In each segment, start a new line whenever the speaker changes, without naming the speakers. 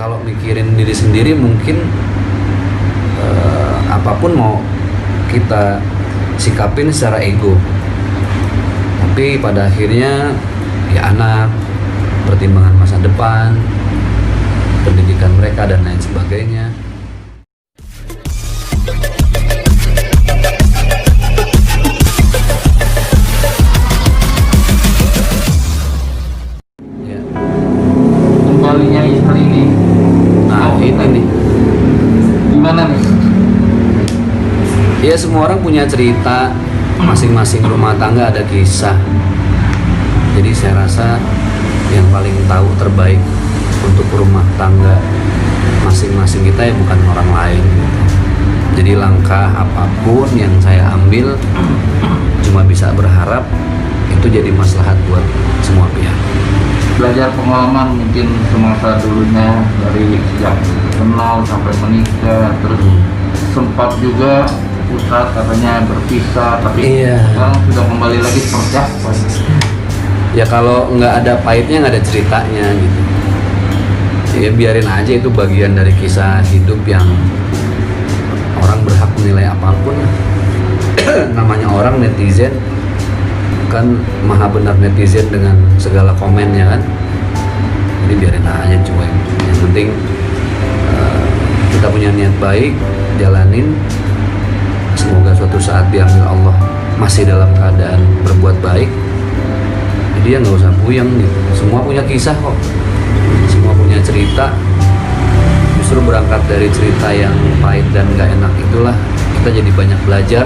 kalau mikirin diri sendiri mungkin apapun mau kita sikapin secara ego, tapi pada akhirnya ya anak, pertimbangan masa depan, pendidikan mereka dan lain sebagainya. Ya.
Kembalinya istri ini,
Nah ini nih,
gimana nih?
ya semua orang punya cerita, masing-masing rumah tangga ada kisah. Jadi saya rasa yang paling tahu terbaik untuk rumah tangga masing-masing kita ya bukan orang lain. Jadi langkah apapun yang saya ambil cuma bisa berharap itu jadi maslahat buat semua pihak.
Belajar pengalaman mungkin semasa dulunya dari sejak kenal sampai menikah, terus sempat juga Ustadz katanya berpisah, tapi
Iya.
sekarang sudah kembali lagi seperti apa?
Ya kalau nggak ada pahitnya nggak ada ceritanya gitu. Ya biarin aja, itu bagian dari kisah hidup yang orang berhak menilai apapun. Namanya orang netizen kan, maha benar netizen dengan segala komennya kan. Jadi biarin aja cuy. Yang penting kita punya niat baik, jalanin. Semoga suatu saat diambil Allah masih dalam keadaan berbuat baik. Jadi ya nggak usah puyeng gitu. Semua punya kisah kok, semua punya cerita. Justru berangkat dari cerita yang pahit dan nggak enak itulah kita jadi banyak belajar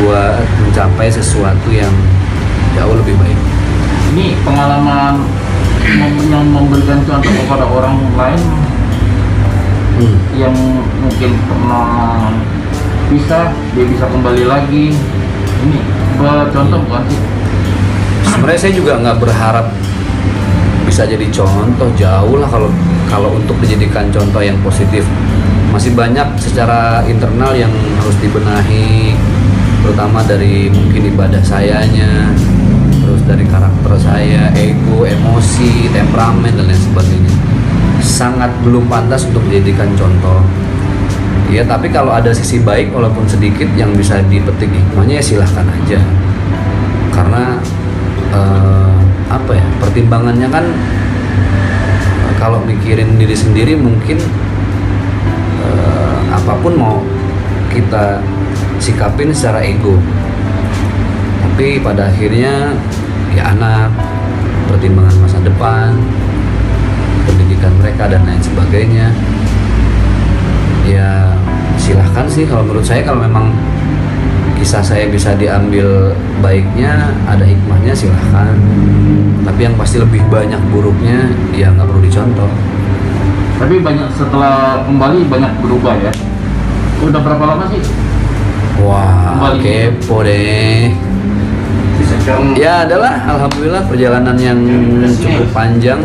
buat mencapai sesuatu yang jauh lebih baik.
Ini pengalaman yang memberikan contoh kepada orang lain yang mungkin pernah bisa, dia bisa kembali lagi. Ini contoh bukan sih?
Sebenarnya saya juga nggak berharap bisa jadi contoh, jauh lah kalau untuk dijadikan contoh yang positif. Masih banyak secara internal yang harus dibenahi, terutama dari mungkin ibadah sayanya, terus dari karakter saya, ego, emosi, temperamen dan lain sebagainya. Sangat belum pantas untuk dijadikan contoh. Ya tapi kalau ada sisi baik walaupun sedikit yang bisa dipetik hikmahnya ya silahkan aja. Karena apa ya, pertimbangannya kan kalau mikirin diri sendiri mungkin apapun mau kita sikapin secara ego, tapi pada akhirnya ya anak, pertimbangan masa depan, pendidikan mereka dan lain sebagainya. Ya silahkan sih, kalau menurut saya kalau memang kisah saya bisa diambil baiknya, ada hikmahnya, silahkan. Tapi yang pasti lebih banyak buruknya ya nggak perlu dicontoh.
Tapi banyak setelah kembali banyak berubah ya. Udah berapa lama sih?
Wah,
Kembali.
kepo deh. Ya adalah, alhamdulillah perjalanan yang cukup panjang.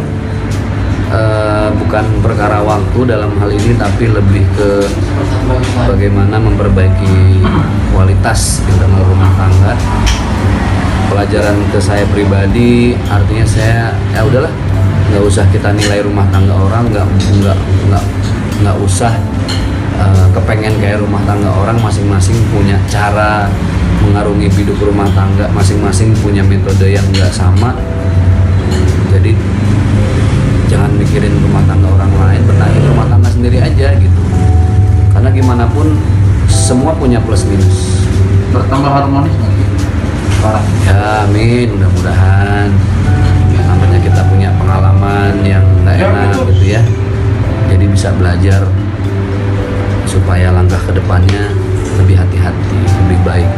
Bukan perkara waktu dalam hal ini, tapi lebih ke bagaimana memperbaiki kualitas internal rumah tangga. Pelajaran ke saya pribadi, artinya saya ya udahlah, nggak usah kita nilai rumah tangga orang, nggak usah kepengen kayak rumah tangga orang. Masing-masing punya cara mengarungi hidup rumah tangga, masing-masing punya metode yang nggak sama. Jadi jangan mikirin rumah tangga orang lain, benahin rumah tangga sendiri aja gitu. Karena gimana pun semua punya plus minus.
Bertambah harmonis nggak sih? Parah.
Ya amin, mudah-mudahan. Namanya kita punya pengalaman yang nggak enak gitu ya. Jadi bisa belajar supaya langkah ke depannya lebih hati-hati, lebih baik.